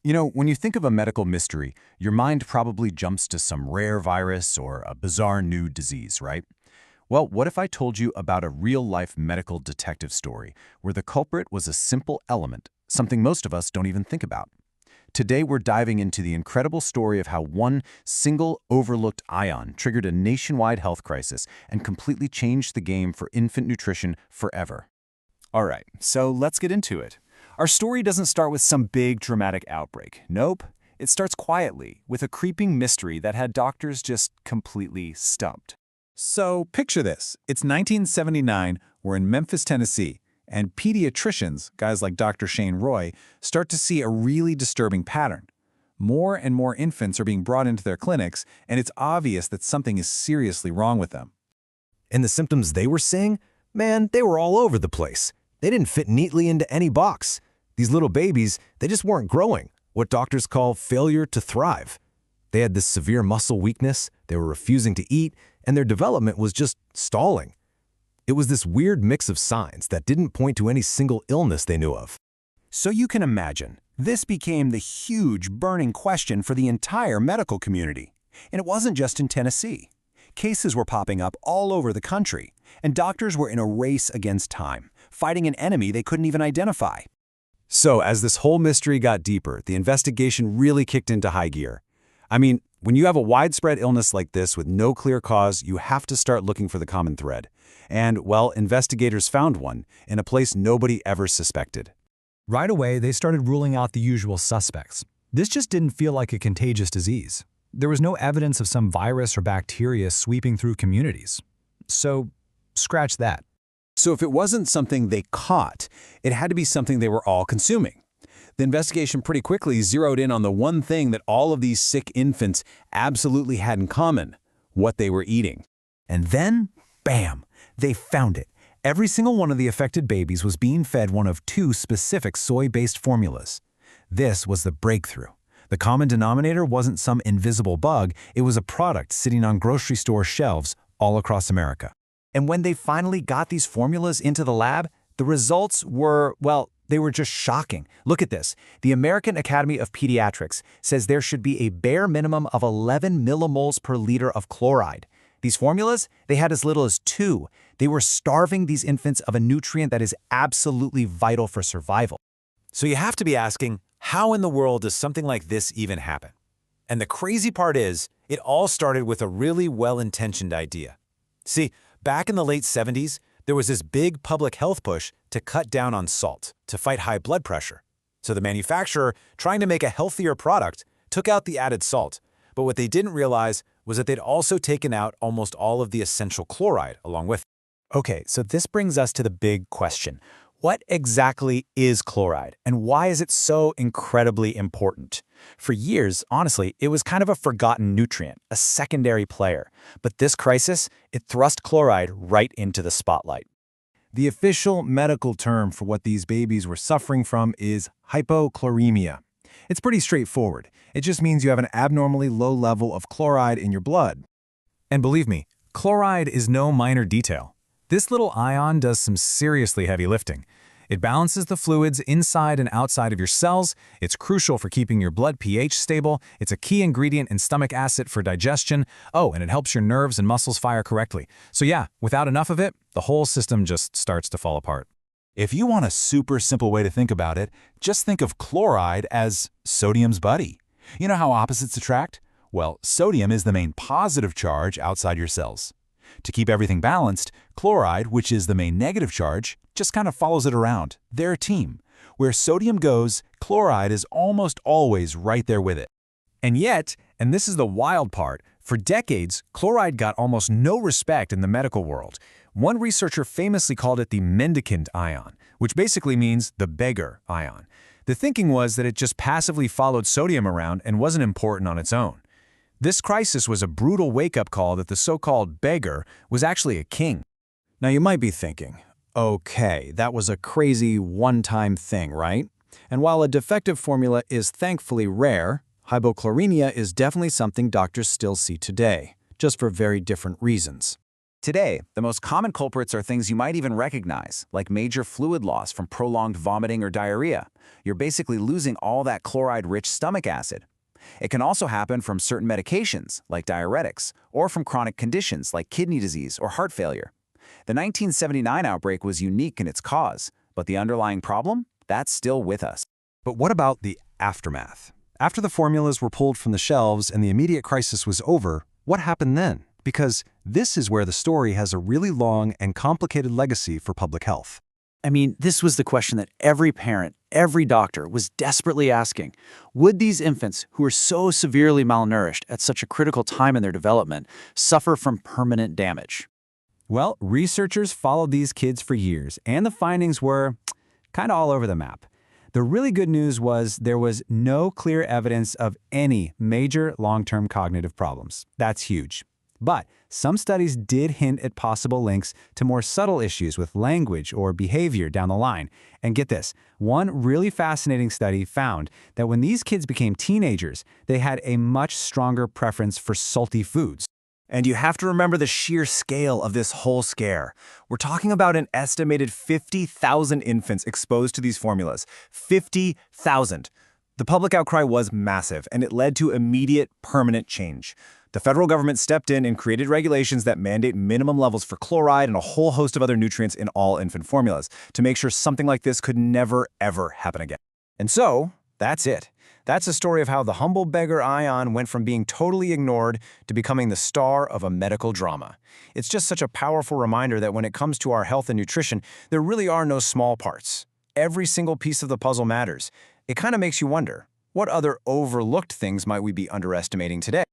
You know, when you think of a medical mystery, your mind probably jumps to some rare virus or a bizarre new disease, right? Well, what if I told you about a real-life medical detective story where the culprit was a simple element, something most of us don't even think about? Today, we're diving into the incredible story of how one single overlooked ion triggered a nationwide health crisis and completely changed the game for infant nutrition forever. All right, so let's get into it. Our story doesn't start with some big dramatic outbreak. Nope. It starts quietly, with a creeping mystery that had doctors just completely stumped. So picture this. It's 1979, we're in Memphis, Tennessee, and pediatricians, guys like Dr. Shane Roy, start to see a really disturbing pattern. More and more infants are being brought into their clinics, and it's obvious that something is seriously wrong with them. And the symptoms they were seeing? Man, they were all over the place. They didn't fit neatly into any box. These little babies, they just weren't growing, what doctors call failure to thrive. They had this severe muscle weakness, they were refusing to eat, and their development was just stalling. It was this weird mix of signs that didn't point to any single illness they knew of. So you can imagine, this became the huge burning question for the entire medical community. And it wasn't just in Tennessee. Cases were popping up all over the country, and doctors were in a race against time, fighting an enemy they couldn't even identify. So as this whole mystery got deeper, the investigation really kicked into high gear. I mean, when you have a widespread illness like this with no clear cause, you have to start looking for the common thread. And, well, investigators found one in a place nobody ever suspected. Right away, they started ruling out the usual suspects. This just didn't feel like a contagious disease. There was no evidence of some virus or bacteria sweeping through communities. So, scratch that. So if it wasn't something they caught, it had to be something they were all consuming. The investigation pretty quickly zeroed in on the one thing that all of these sick infants absolutely had in common: what they were eating. And then, bam, they found it. Every single one of the affected babies was being fed one of two specific soy-based formulas. This was the breakthrough. The common denominator wasn't some invisible bug, it was a product sitting on grocery store shelves all across America. And when they finally got these formulas into the lab, the results were, well, they were just shocking. Look at this. The American Academy of Pediatrics says there should be a bare minimum of 11 millimoles per liter of chloride. These formulas, they had as little as 2. They were starving these infants of a nutrient that is absolutely vital for survival. So you have to be asking, how in the world does something like this even happen? And the crazy part is, it all started with a really well-intentioned idea. See, back in the late 70s, there was this big public health push to cut down on salt, to fight high blood pressure. So the manufacturer, trying to make a healthier product, took out the added salt. But what they didn't realize was that they'd also taken out almost all of the essential chloride along with it. Okay, so this brings us to the big question. What exactly is chloride, and why is it so incredibly important? For years, honestly, it was kind of a forgotten nutrient, a secondary player. But this crisis, it thrust chloride right into the spotlight. The official medical term for what these babies were suffering from is hypochloremia. It's pretty straightforward. It just means you have an abnormally low level of chloride in your blood. And believe me, chloride is no minor detail. This little ion does some seriously heavy lifting. It balances the fluids inside and outside of your cells. It's crucial for keeping your blood pH stable. It's a key ingredient in stomach acid for digestion. Oh, and it helps your nerves and muscles fire correctly. So yeah, without enough of it, the whole system just starts to fall apart. If you want a super simple way to think about it, just think of chloride as sodium's buddy. You know how opposites attract? Well, sodium is the main positive charge outside your cells. To keep everything balanced, chloride, which is the main negative charge, just kind of follows it around. They're a team. Where sodium goes, chloride is almost always right there with it. And yet, and this is the wild part, for decades, chloride got almost no respect in the medical world. One researcher famously called it the mendicant ion, which basically means the beggar ion. The thinking was that it just passively followed sodium around and wasn't important on its own. This crisis was a brutal wake-up call that the so-called beggar was actually a king. Now you might be thinking, okay, that was a crazy one-time thing, right? And while a defective formula is thankfully rare, hypochloremia is definitely something doctors still see today, just for very different reasons. Today, the most common culprits are things you might even recognize, like major fluid loss from prolonged vomiting or diarrhea. You're basically losing all that chloride-rich stomach acid. It can also happen from certain medications, like diuretics, or from chronic conditions like kidney disease or heart failure. The 1979 outbreak was unique in its cause, but the underlying problem? That's still with us. But what about the aftermath? After the formulas were pulled from the shelves and the immediate crisis was over, what happened then? Because this is where the story has a really long and complicated legacy for public health. I mean, this was the question that every parent, every doctor was desperately asking. Would these infants, who are so severely malnourished at such a critical time in their development, suffer from permanent damage? Well, researchers followed these kids for years, and the findings were kind of all over the map. The really good news was there was no clear evidence of any major long-term cognitive problems. That's huge. But some studies did hint at possible links to more subtle issues with language or behavior down the line. And get this, one really fascinating study found that when these kids became teenagers, they had a much stronger preference for salty foods. And you have to remember the sheer scale of this whole scare. We're talking about an estimated 50,000 infants exposed to these formulas. 50,000. The public outcry was massive, and it led to immediate, permanent change. The federal government stepped in and created regulations that mandate minimum levels for chloride and a whole host of other nutrients in all infant formulas to make sure something like this could never, ever happen again. And so, that's it. That's a story of how the humble beggar Ion went from being totally ignored to becoming the star of a medical drama. It's just such a powerful reminder that when it comes to our health and nutrition, there really are no small parts. Every single piece of the puzzle matters. It kind of makes you wonder, what other overlooked things might we be underestimating today?